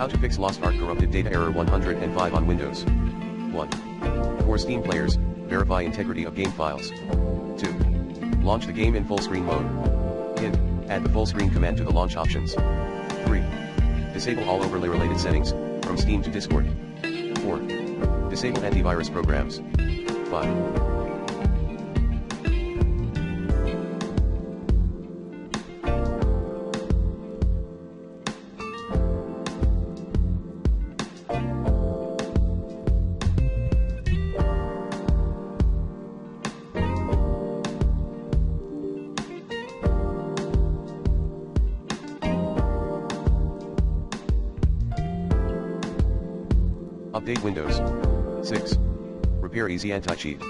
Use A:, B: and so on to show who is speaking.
A: How to fix Lost Ark corrupted data error 105 on Windows. 1. For Steam players, verify integrity of game files. 2. Launch the game in full screen mode. Add the full screen command to the launch options. 3. Disable all overlay related settings, from Steam to Discord. 4. Disable antivirus programs. 5. Update Windows. 6. Repair Easy Anti-Cheat.